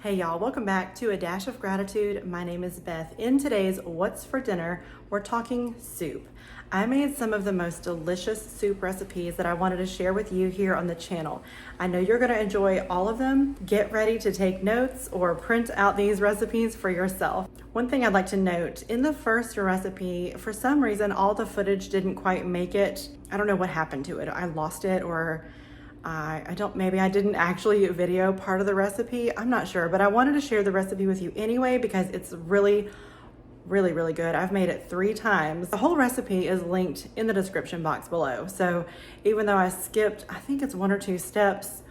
Hey y'all, welcome back to A Dash of Gratitude. My name is Beth. In today's What's for Dinner, we're talking soup. I made some of the most delicious soup recipes that I wanted to share with you here on the channel. I know you're gonna enjoy all of them. Get ready to take notes or print out these recipes for yourself. One thing I'd like to note, in the first recipe, for some reason, all the footage didn't quite make it. I don't know what happened to it. I lost it or maybe I didn't actually video part of the recipe. I'm not sure, but I wanted to share the recipe with you anyway because it's really good. I've made it 3 times. The whole recipe is linked in the description box below. So even though I skipped, I think it's 1 or 2 steps,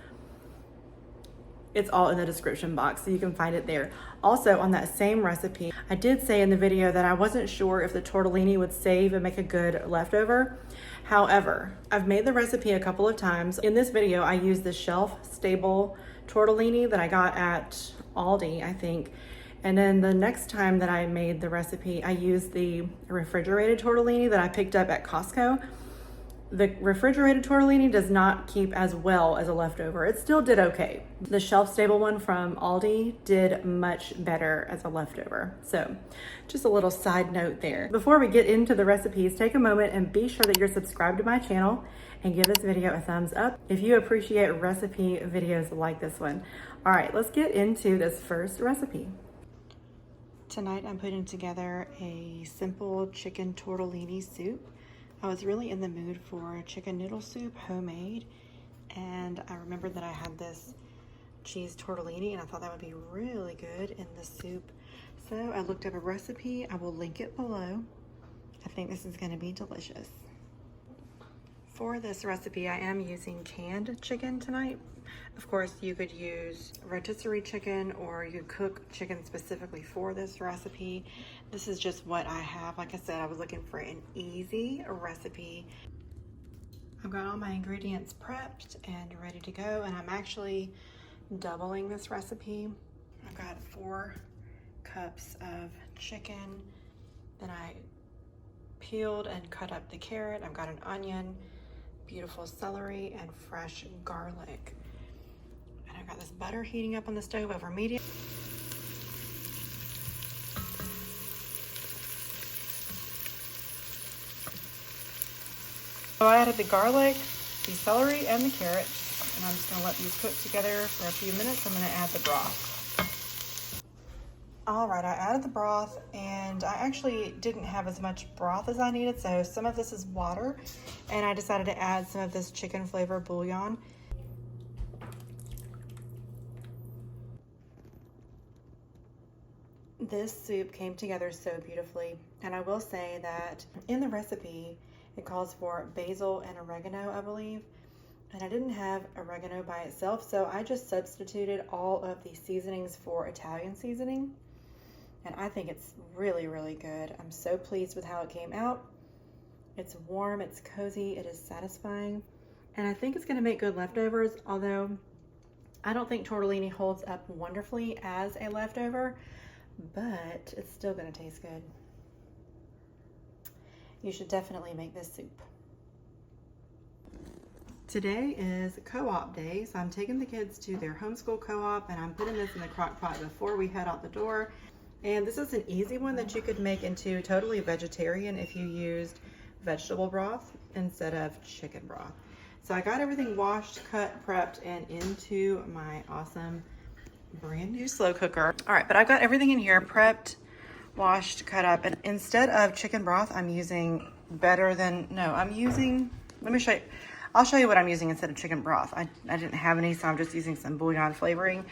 it's all in the description box, so you can find it there. Also, on that same recipe, I did say in the video that I wasn't sure if the tortellini would save and make a good leftover. However, I've made the recipe a couple of times. In this video, I used the shelf-stable tortellini that I got at Aldi, I think. And then the next time that I made the recipe, I used the refrigerated tortellini that I picked up at Costco. The refrigerated tortellini does not keep as well as a leftover. It still did okay. The shelf-stable one from Aldi did much better as a leftover. So just a little side note there. Before we get into the recipes, take a moment and be sure that you're subscribed to my channel and give this video a thumbs up if you appreciate recipe videos like this one. All right, let's get into this first recipe. Tonight I'm putting together a simple chicken tortellini soup. I was really in the mood for chicken noodle soup, homemade, and I remembered that I had this cheese tortellini and I thought that would be really good in the soup. So I looked up a recipe. I will link it below. I think this is going to be delicious. For this recipe, I am using canned chicken tonight. Of course, you could use rotisserie chicken or you could cook chicken specifically for this recipe. This is just what I have. Like I said, I was looking for an easy recipe. I've got all my ingredients prepped and ready to go, and I'm actually doubling this recipe. I've got 4 cups of chicken. Then I peeled and cut up the carrot. I've got an onion, beautiful celery, and fresh garlic. And I've got this butter heating up on the stove over medium. So I added the garlic, the celery, and the carrot, and I'm just gonna let these cook together for a few minutes. I'm gonna add the broth. All right, I added the broth, and I actually didn't have as much broth as I needed, so some of this is water, and I decided to add some of this chicken flavor bouillon. This soup came together so beautifully, and I will say that in the recipe, it calls for basil and oregano, I believe, and I didn't have oregano by itself, so I just substituted all of the seasonings for Italian seasoning. And I think it's really good. I'm so pleased with how it came out. It's warm, it's cozy, it is satisfying. And I think it's gonna make good leftovers, although I don't think tortellini holds up wonderfully as a leftover, but it's still gonna taste good. You should definitely make this soup. Today is co-op day, so I'm taking the kids to their homeschool co-op, and I'm putting this in the crock pot before we head out the door. And this is an easy one that you could make into totally vegetarian if you used vegetable broth instead of chicken broth. So I got everything washed, cut, prepped, and into my awesome brand new slow cooker. All right, but I've got everything in here prepped, washed, cut up, and instead of chicken broth, I'm using let me show you. I'll show you what I'm using instead of chicken broth. I didn't have any, so I'm just using some bouillon flavoring.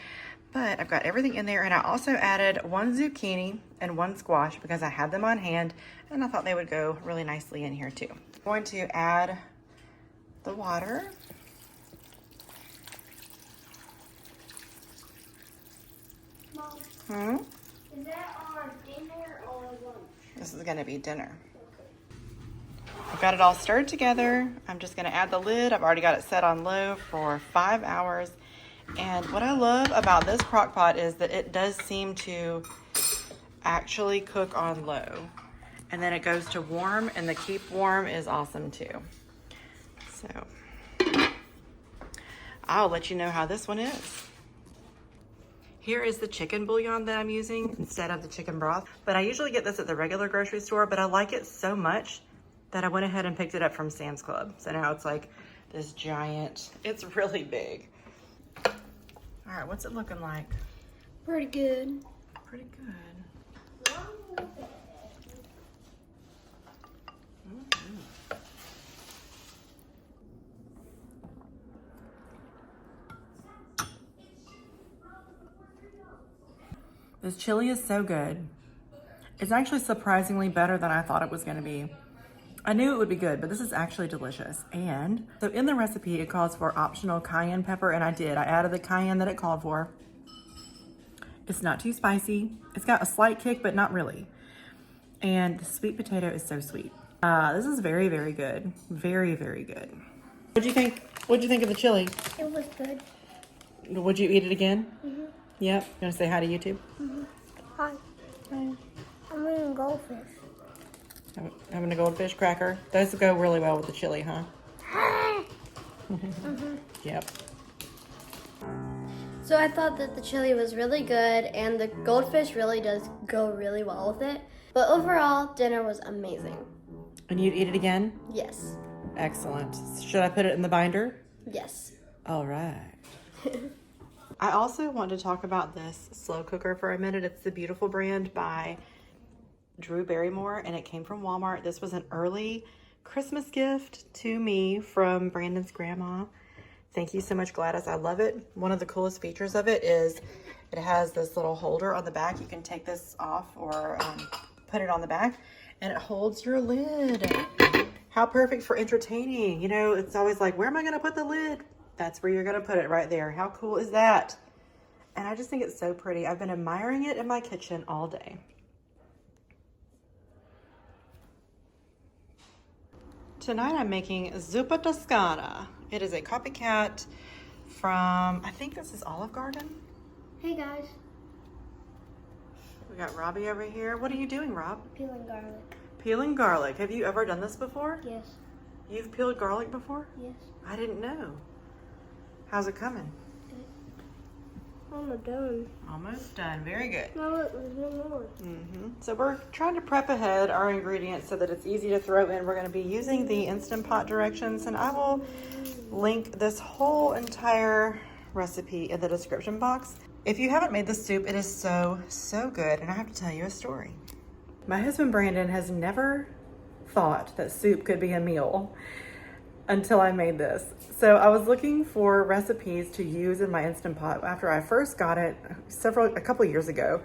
But I've got everything in there, and I also added 1 zucchini and 1 squash because I had them on hand, and I thought they would go really nicely in here too. I'm going to add the water. Mom, is that on dinner or lunch? This is gonna be dinner. I've got it all stirred together. I'm just gonna add the lid. I've already got it set on low for 5 hours. And what I love about this crock pot is that it does seem to actually cook on low. And then it goes to warm, and the keep warm is awesome too. So I'll let you know how this one is. Here is the chicken bouillon that I'm using instead of the chicken broth. But I usually get this at the regular grocery store, but I like it so much that I went ahead and picked it up from Sam's Club. So now it's like this giant, it's really big. All right, what's it looking like? Pretty good. Pretty good. This chili is so good. It's actually surprisingly better than I thought it was gonna be. I knew it would be good, but this is actually delicious. And so in the recipe, it calls for optional cayenne pepper, and I did. I added the cayenne that it called for. It's not too spicy. It's got a slight kick, but not really. And the sweet potato is so sweet. This is very, very good. Very, very good. What'd you think? What'd you think of the chili? It was good. Would you eat it again? Mm-hmm. Yep. You want to say hi to YouTube? Mm-hmm. Hi. Hi. I'm eating goldfish. Having a goldfish cracker. Those go really well with the chili, huh? Mm-hmm. Yep. So I thought that the chili was really good and the goldfish really does go really well with it. But overall, dinner was amazing. And you'd eat it again? Yes. Excellent. Should I put it in the binder? Yes. All right. I also want to talk about this slow cooker for a minute. It's the Beautiful brand by Drew Barrymore, and it came from Walmart. This was an early Christmas gift to me from Brandon's grandma. Thank you so much, Gladys. I love it. One of the coolest features of it is it has this little holder on the back. You can take this off or put it on the back, and it holds your lid. How perfect for entertaining. You know, it's always like, where am I going to put the lid? That's where you're going to put it, right there. How cool is that? And I just think it's so pretty. I've been admiring it in my kitchen all day. Tonight I'm making Zuppa Toscana. It is a copycat from, I think this is Olive Garden. Hey guys. We got Robbie over here. What are you doing, Rob? Peeling garlic. Peeling garlic. Have you ever done this before? Yes. You've peeled garlic before? Yes. I didn't know. How's it coming? Almost done. Almost done. Very good. No, look, there's no more. So we're trying to prep ahead our ingredients so that it's easy to throw in. We're going to be using the Instant Pot directions, and I will link this whole entire recipe in the description box. If you haven't made this soup, it is so, so good, and I have to tell you a story. My husband Brandon has never thought that soup could be a meal until I made this. So I was looking for recipes to use in my Instant Pot after I first got it a couple years ago.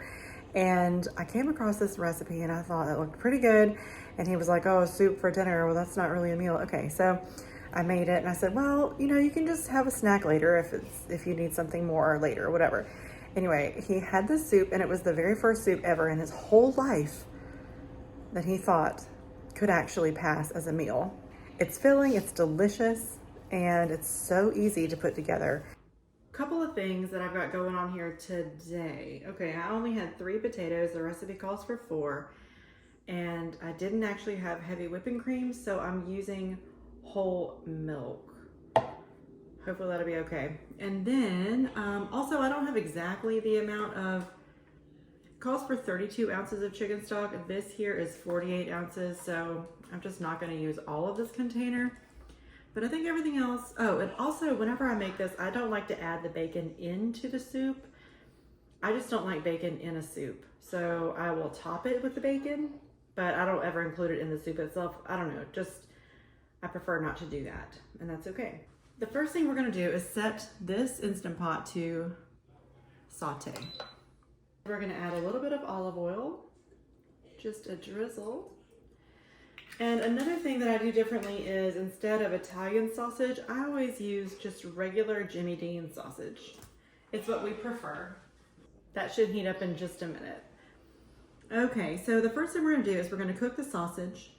And I came across this recipe and I thought it looked pretty good. And he was like, oh, soup for dinner. Well, that's not really a meal. Okay, so I made it and I said, well, you know, you can just have a snack later if you need something more later or whatever. Anyway, he had this soup and it was the very first soup ever in his whole life that he thought could actually pass as a meal. It's filling, it's delicious, and it's so easy to put together. Couple of things that I've got going on here today. Okay, I only had 3 potatoes. The recipe calls for 4. And I didn't actually have heavy whipping cream, so I'm using whole milk. Hopefully that'll be okay. And then, also I don't have exactly the amount of, calls for 32 ounces of chicken stock. This here is 48 ounces, so I'm just not gonna use all of this container. But I think everything else, oh, and also whenever I make this, I don't like to add the bacon into the soup. I just don't like bacon in a soup. So I will top it with the bacon, but I don't ever include it in the soup itself. I don't know, I prefer not to do that, and that's okay. The first thing we're gonna do is set this Instant Pot to saute. We're gonna add a little bit of olive oil, just a drizzle. And another thing that I do differently is instead of Italian sausage, I always use just regular Jimmy Dean sausage. It's what we prefer. That should heat up in just a minute. Okay, so the first thing we're gonna do is we're gonna cook the sausage.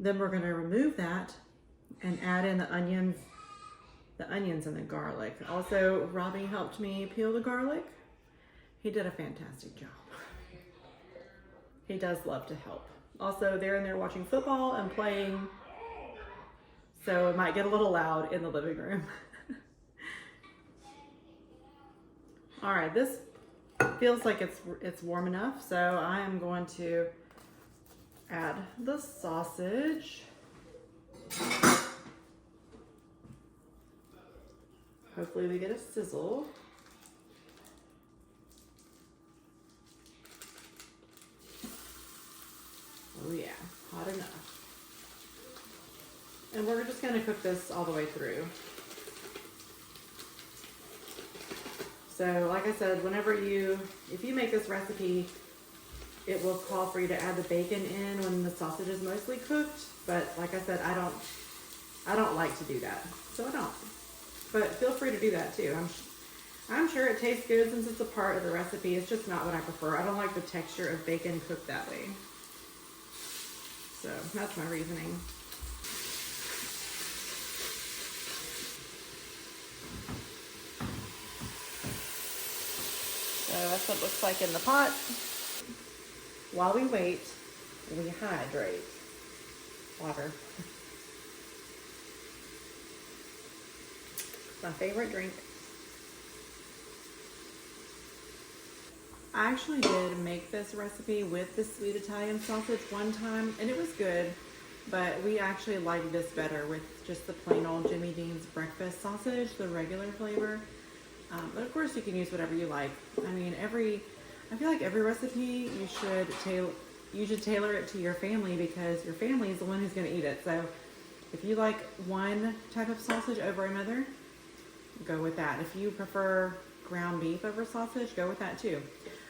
Then we're gonna remove that and add in the onions and the garlic. Also, Robbie helped me peel the garlic. He did a fantastic job. He does love to help. Also, they're in there watching football and playing, so it might get a little loud in the living room. All right, this feels like it's warm enough, so I am going to add the sausage. Hopefully we get a sizzle. Oh yeah, hot enough. And we're just gonna cook this all the way through. So like I said, if you make this recipe, it will call for you to add the bacon in when the sausage is mostly cooked. But like I said, I don't like to do that, so I don't. But feel free to do that too. I'm sure it tastes good since it's a part of the recipe. It's just not what I prefer. I don't like the texture of bacon cooked that way. So that's my reasoning. So that's what it looks like in the pot. While we wait, we hydrate. Water. My favorite drink. I actually did make this recipe with the sweet Italian sausage one time, and it was good, but we actually like this better with just the plain old Jimmy Dean's breakfast sausage, the regular flavor. But of course you can use whatever you like. I mean, I feel like every recipe you should tailor it to your family, because your family is the one who's going to eat it. So if you like one type of sausage over another, go with that. If you prefer ground beef over sausage, go with that too.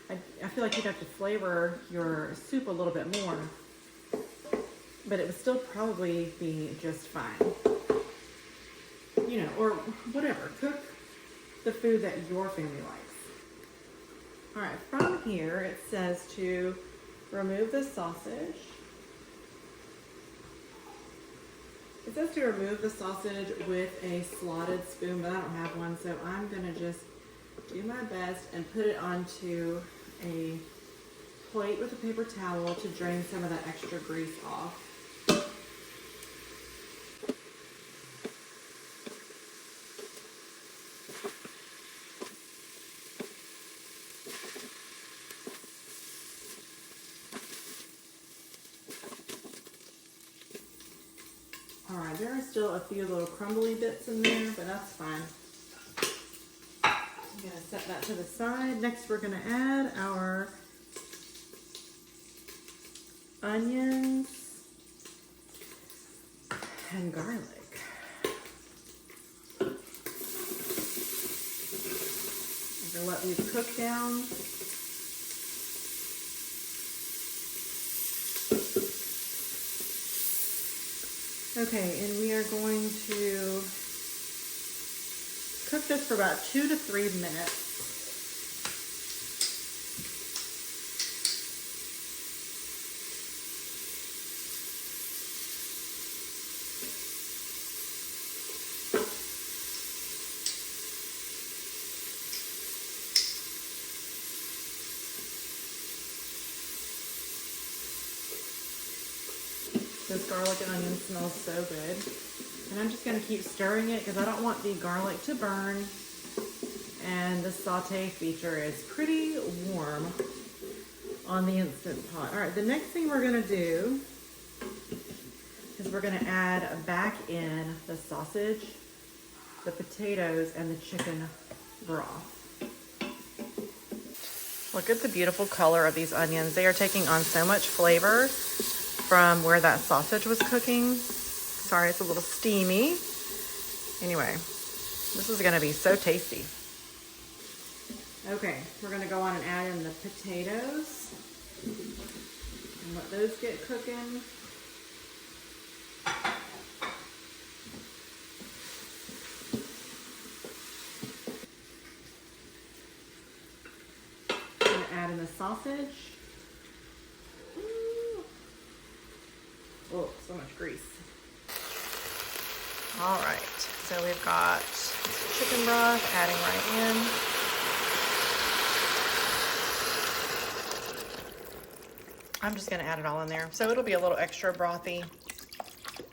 I feel like you'd have to flavor your soup a little bit more, but it would still probably be just fine. You know, or whatever. Cook the food that your family likes. All right, from here it says to remove the sausage. It says to remove the sausage with a slotted spoon, but I don't have one, so I'm gonna just do my best and put it onto a plate with a paper towel to drain some of that extra grease off. All right, there are still a few little crumbly bits in there, but that's fine. I'm gonna set that to the side. Next, we're gonna add our onions and garlic. I'm gonna let these cook down. Okay, and we are going to cook this for about 2 to 3 minutes. This garlic and onion smells so good. And I'm just gonna keep stirring it because I don't want the garlic to burn. And the saute feature is pretty warm on the Instant Pot. All right, the next thing we're gonna do is we're gonna add back in the sausage, the potatoes, and the chicken broth. Look at the beautiful color of these onions. They are taking on so much flavor from where that sausage was cooking. Sorry, it's a little steamy. Anyway, this is gonna be so tasty. Okay, we're gonna go on and add in the potatoes and let those get cooking. I'm gonna add in the sausage. Oh, so much grease. All right, so we've got chicken broth adding right in. I'm just gonna add it all in there. So it'll be a little extra brothy,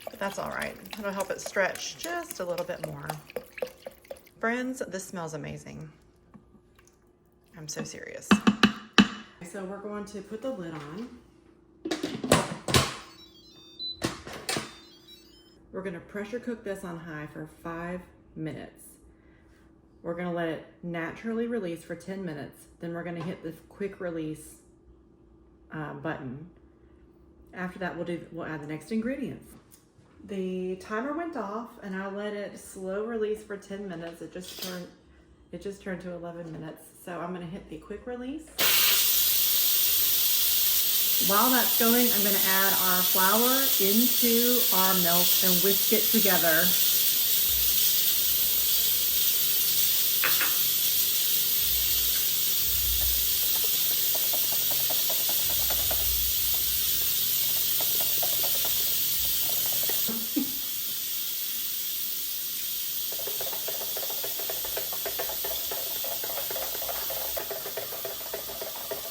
but that's all right. It'll help it stretch just a little bit more. Friends, this smells amazing. I'm so serious. So we're going to put the lid on. We're gonna pressure cook this on high for 5 minutes. We're gonna let it naturally release for 10 minutes. Then we're gonna hit this quick release button. After that, we'll add the next ingredients. The timer went off and I let it slow release for 10 minutes. It just turned to 11 minutes. So I'm gonna hit the quick release. While that's going, I'm gonna add our flour into our milk and whisk it together.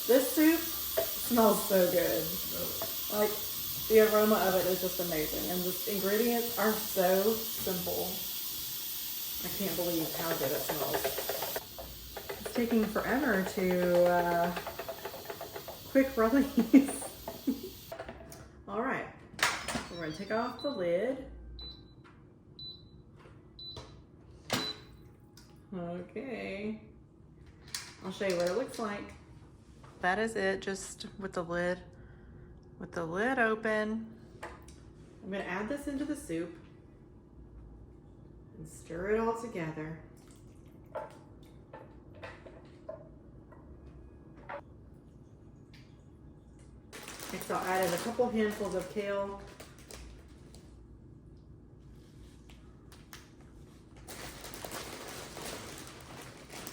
This soup smells so good. Like, the aroma of it is just amazing. And the ingredients are so simple. I can't believe how good it smells. It's taking forever to quick release. All right, we're gonna take off the lid. Okay, I'll show you what it looks like. That is it, just with the lid open. I'm gonna add this into the soup and stir it all together. Next, I'll add in a couple handfuls of kale.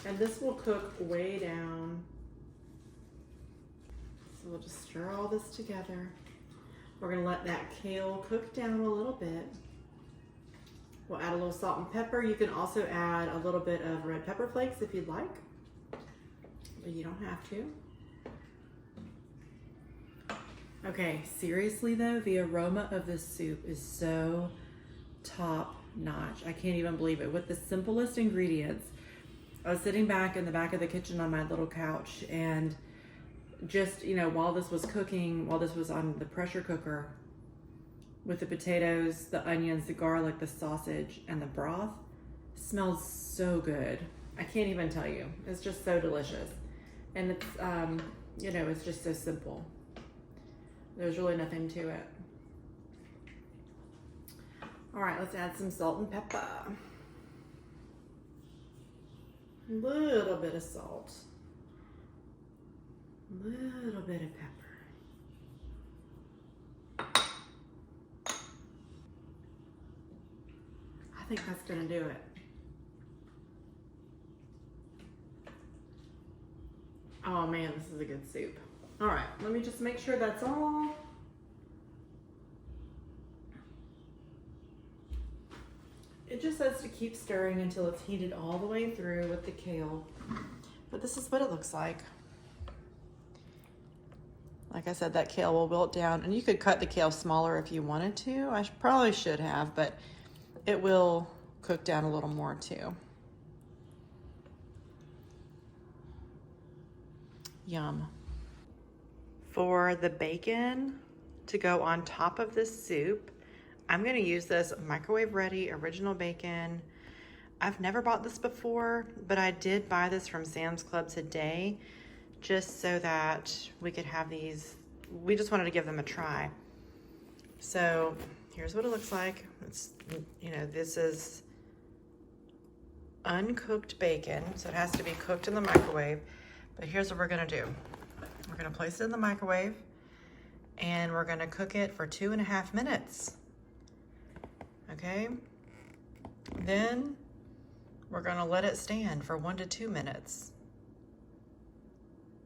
And this will cook way down. So we'll just stir all this together. We're gonna let that kale cook down a little bit. We'll add a little salt and pepper. You can also add a little bit of red pepper flakes if you'd like, but you don't have to. Okay, seriously though, the aroma of this soup is so top notch. I can't even believe it. With the simplest ingredients, I was sitting back in the back of the kitchen on my little couch and just, you know, while this was cooking, while this was on the pressure cooker with the potatoes, the onions, the garlic, the sausage, and the broth, smells so good. I can't even tell you. It's just so delicious. And it's, you know, it's just so simple. There's really nothing to it. All right, let's add some salt and pepper. A little bit of salt. A little bit of pepper. I think that's gonna do it. Oh man, this is a good soup. All right, let me just make sure that's all. It just says to keep stirring until it's heated all the way through with the kale. But this is what it looks like. Like I said, that kale will wilt down, and you could cut the kale smaller if you wanted to. I probably should have, but it will cook down a little more too. Yum. For the bacon to go on top of this soup, I'm gonna use this microwave ready original bacon. I've never bought this before, but I did buy this from Sam's Club today just so that we could have these. We just wanted to give them a try. So here's what it looks like. It's, you know, this is uncooked bacon, so it has to be cooked in the microwave. But here's what we're gonna do. We're gonna place it in the microwave and we're gonna cook it for 2.5 minutes. Okay? Then we're gonna let it stand for 1 to 2 minutes.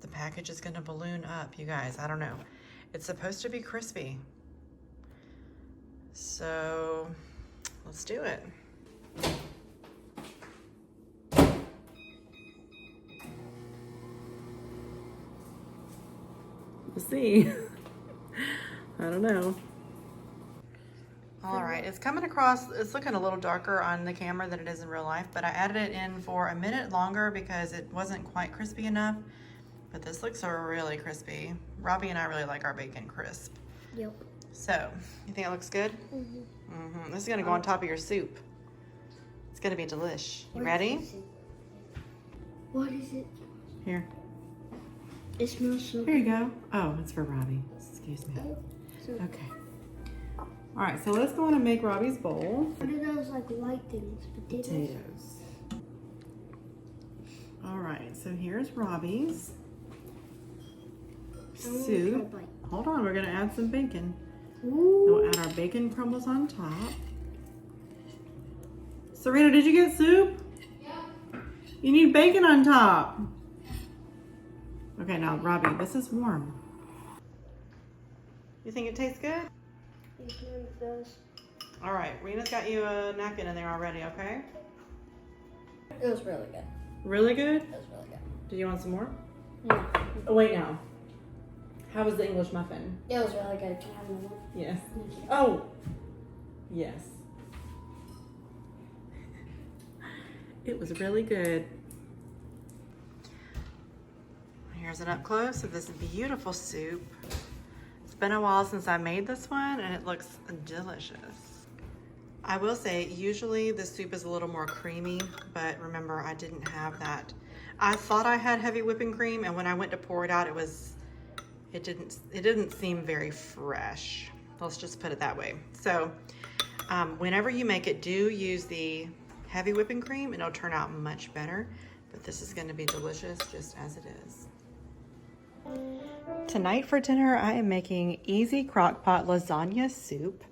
The package is gonna balloon up, you guys, I don't know. It's supposed to be crispy. So let's do it. We'll see. I don't know. All right. right, it's coming across, it's looking a little darker on the camera than it is in real life, but I added it in for a minute longer because it wasn't quite crispy enough. But this looks really crispy. Robbie and I really like our bacon crisp. Yep. So, you think it looks good? This is gonna go on top of your soup. It's gonna be delish. You ready? What is it? Here. It smells so Here you go. Oh, it's for Robbie. Excuse me. Okay. All right, so let's go on and make Robbie's bowl. What are those like white things? Potatoes. All right, so here's Robbie's soup. Hold on, we're gonna add some bacon. Ooh. We'll add our bacon crumbles on top. Serena, did you get soup? Yeah. You need bacon on top. Okay, now Robbie, this is warm. You think it tastes good? It does. All right, Rena's got you a napkin in there already, okay? It was really good. Really good? It was really good. Do you want some more? No. Oh, wait, now. How was the English muffin? It was really good. Can I have another one? Yes. Oh, yes. It was really good. Here's an up close of this beautiful soup. It's been a while since I made this one and it looks delicious. I will say, usually the soup is a little more creamy, but remember I didn't have that. I thought I had heavy whipping cream, and when I went to pour it out, it didn't seem very fresh. Let's just put it that way. So whenever you make it, do use the heavy whipping cream and it'll turn out much better. But this is going to be delicious just as it is. Tonight for dinner, I am making easy crockpot lasagna soup.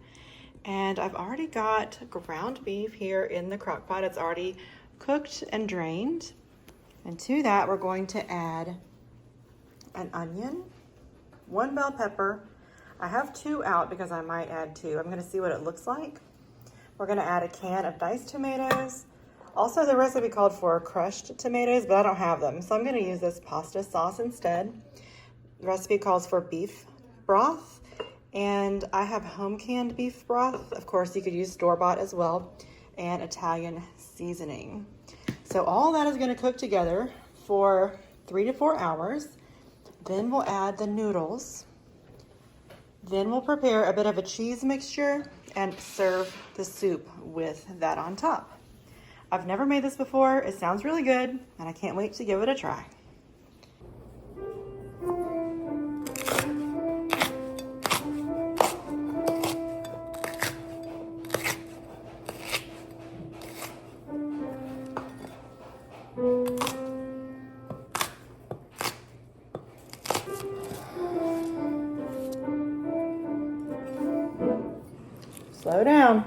And I've already got ground beef here in the crockpot. It's already cooked and drained. And to that, we're going to add an onion, 1 bell pepper. I have 2 out because I might add 2. I'm gonna see what it looks like. We're gonna add a can of diced tomatoes. Also, the recipe called for crushed tomatoes, but I don't have them. So I'm gonna use this pasta sauce instead. The recipe calls for beef broth, and I have home canned beef broth. Of course, you could use store-bought as well, and Italian seasoning. So all that is gonna cook together for 3 to 4 hours. Then we'll add the noodles. Then we'll prepare a bit of a cheese mixture and serve the soup with that on top. I've never made this before. It sounds really good, and I can't wait to give it a try. Slow down.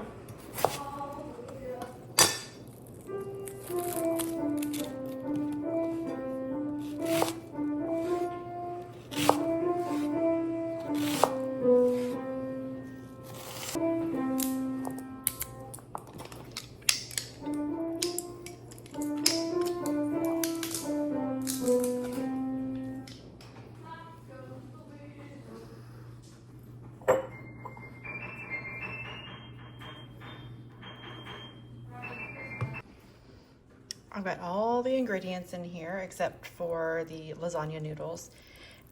I've got all the ingredients in here except for the lasagna noodles,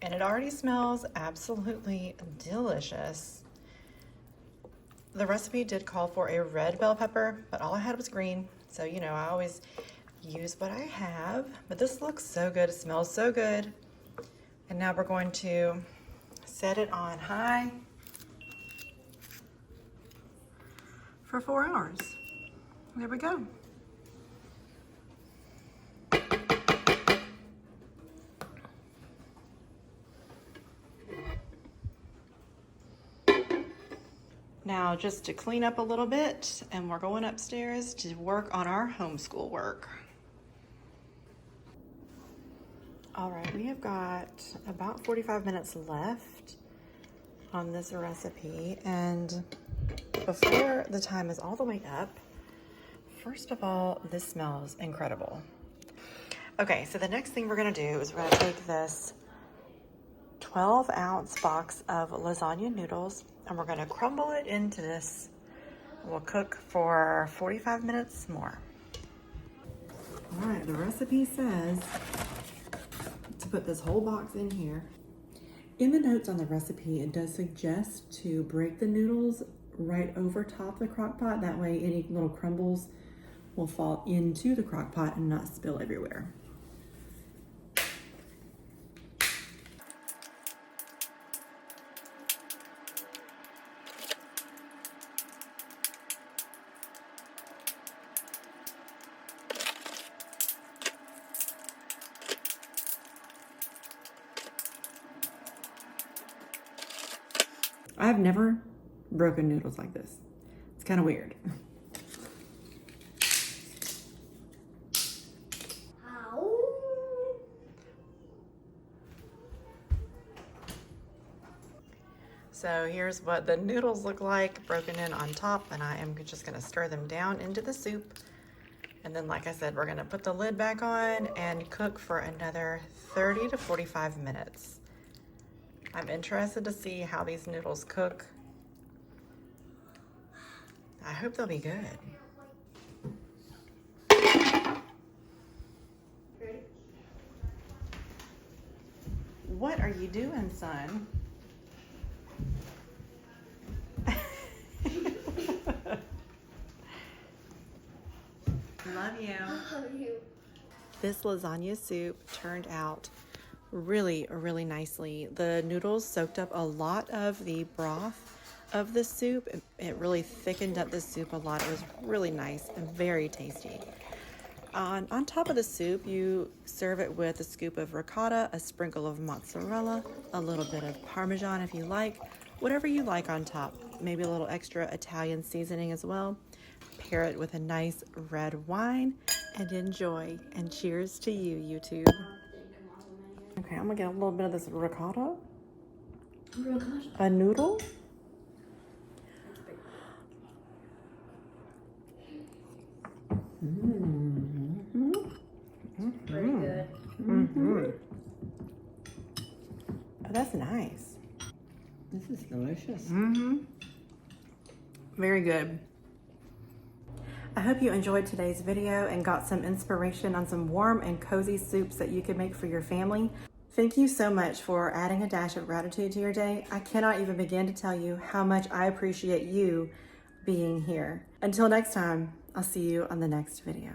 and it already smells absolutely delicious. The recipe did call for a red bell pepper, but all I had was green. So, you know, I always use what I have, but this looks so good. It smells so good. And now we're going to set it on high for 4 hours. There we go. Now, just to clean up a little bit, and we're going upstairs to work on our homeschool work. All right, we have got about 45 minutes left on this recipe, and before the time is all the way up, first of all, this smells incredible. Okay, so the next thing we're gonna do is we're gonna take this 12-ounce box of lasagna noodles, and we're gonna crumble it into this We'll cook for 45 minutes more. All right, the recipe says to put this whole box in here. In the notes on the recipe, it does suggest to break the noodles right over top the crock pot. That way any little crumbles will fall into the crock pot and not spill everywhere. I've never broken noodles like this. It's kind of weird. So here's what the noodles look like broken in on top, and I am just gonna stir them down into the soup. And then, like I said, we're gonna put the lid back on and cook for another 30 to 45 minutes. I'm interested to see how these noodles cook. I hope they'll be good. What are you doing, son? Love you. Love you. This lasagna soup turned out really nicely. The noodles soaked up a lot of the broth of the soup. It really thickened up the soup a lot. It was really nice and very tasty. On top of the soup, you serve it with a scoop of ricotta, a sprinkle of mozzarella, a little bit of Parmesan if you like, whatever you like on top. Maybe a little extra Italian seasoning as well. Pair it with a nice red wine and enjoy. And cheers to you, YouTube. Okay, I'm gonna get a little bit of this ricotta. A noodle. Pretty good. Oh, that's nice. This is delicious. Very good. I hope you enjoyed today's video and got some inspiration on some warm and cozy soups that you could make for your family. Thank you so much for adding a dash of gratitude to your day. I cannot even begin to tell you how much I appreciate you being here. Until next time, I'll see you on the next video.